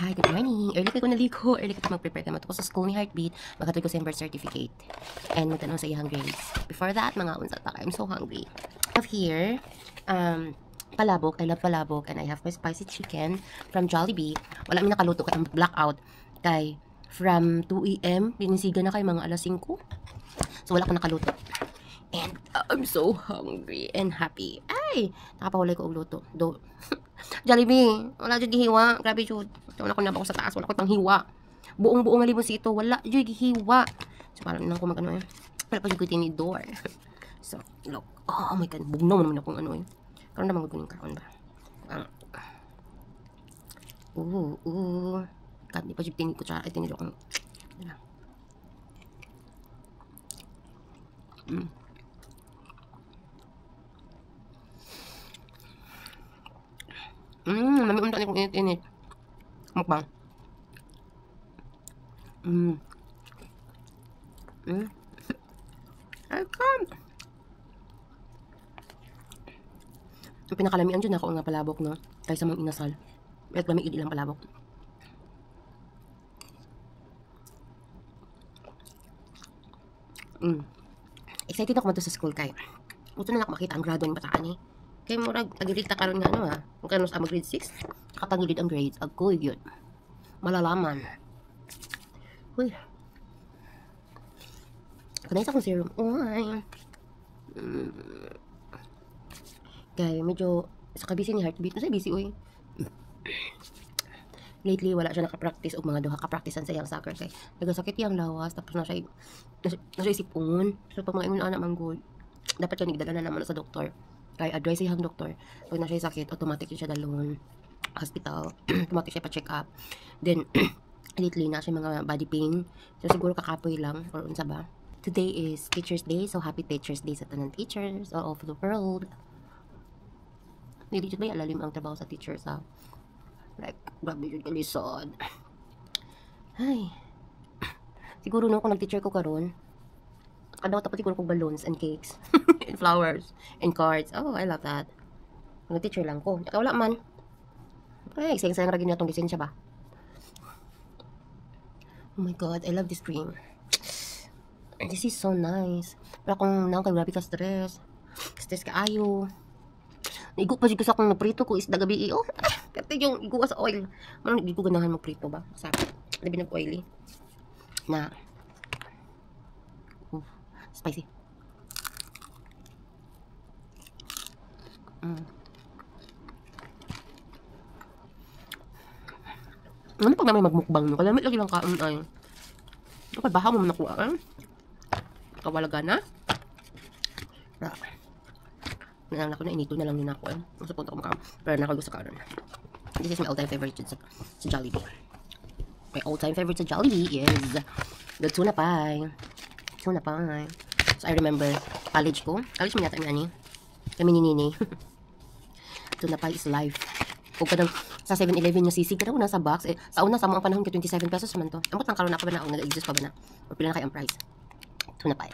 Hi, good morning. Early ko naliko. Early ko mag-prepare ka ko sa school ni Heartbeat. Magkatoy ko sa birth certificate. And magtanong sa iyang grades. Before that, mga unsa ta. I'm so hungry. I have here, palabok. I love palabok. And I have my spicy chicken from Jollibee. Wala mi nakaluto katang blackout. Kay, from 2 a.m. Pinisiga na kay mga alas 5. So, wala ko nakaluto. And I'm so hungry and happy. Ay! Nakapahulay ko og luto. Jollibee, wala dyan gihiwa. Grabe jud. Wala ko na ako sa taas. Wala ko pang hiwa. Buong-buong nga libon ito. Wala dyan gihiwa. So, parang nang ko mag-ano eh. Wala pa dyan ko tinidor. So, look. Oh my God. Bugnaw naman akong ano eh. Karoon naman gugunin karoon ba? God, di pa dyan tinid ko siya. Ay, tinid ako. Nami unta ni kong init-init. Mukbang. I can't. Yung pinakalamian dyan ako nga palabok, no? Kaysa mong inasal. At lamig ilang palabok. Excited ako mato sa school kay. Gusto na lang makita ang grado ng bataan eh. Kaya murag tagilig ta karon nga ano ha. Kung kano sa grade 6, nakatagilid ang grades. Agko yun. Malalaman. Uy. Kanay sa akong serum. Uy. Kaya medyo sa kabisi ni Heartbeat. Nasa busy uy. Lately, wala siya nakapractice o mga duha kapracticean sa iyang soccer. Kaya nagasakit yung lawas. Tapos nasa isipon. So pag mga imun anak manggod, dapat siya nigdala na naman sa doktor. Kaya advice sa doktor, pag na siya sakit, automatic siya dalon hospital. Automatic siya pa-check up. Then, lately na siya mga body pain. So, siguro kakapoy lang or unsa ba. Today is Teacher's Day. So, happy Teacher's Day sa tanan teachers all over the world. Hindi ba alalim ang trabaho sa teachers ha? Like, grabe yun kalisod. Ay. Siguro no, kung nag-teacher ko karon, kadawat ako siguro kong balloons and cakes. And flowers. And cards. Oh, I love that. Nag-teacher lang ko. Wala man. Ay, sayang-sayang ragin niya itong lisensya ba? Oh my God, I love this cream. This is so nice. Pero kung naong kay grabe ka stress. Stress ka ayo. Igo pa siya sa akong naprito ko isda gabi iyo. Kasi yung igo sa oil. Manong hindi ko ganahan magprito ba? Sa labi ng oily. Na. Spicy. Ano pag namin magmukbang no? Kalamit lagi lang kaon ay. Kapag baha mo nakuha eh. Kawalaga na. Nalang ako na inito na lang din ako eh. Masa punta ko maka. Pero nakagusto ka rin. This is my all-time favorite sa Jollibee. My all-time favorite sa Jollibee is the tuna pie. Tuna pie. So I remember college ko. College mo yata ni kami ni Nini. Tuna pie is life. Kung kadang sa 7-Eleven yung sisig kada una sa box eh, sa una sa mga panahon ka 27 pesos man to. Ambot lang karon na pa ba na ang nag-exist pa ba na? O pila na kay ang price? Tuna pie.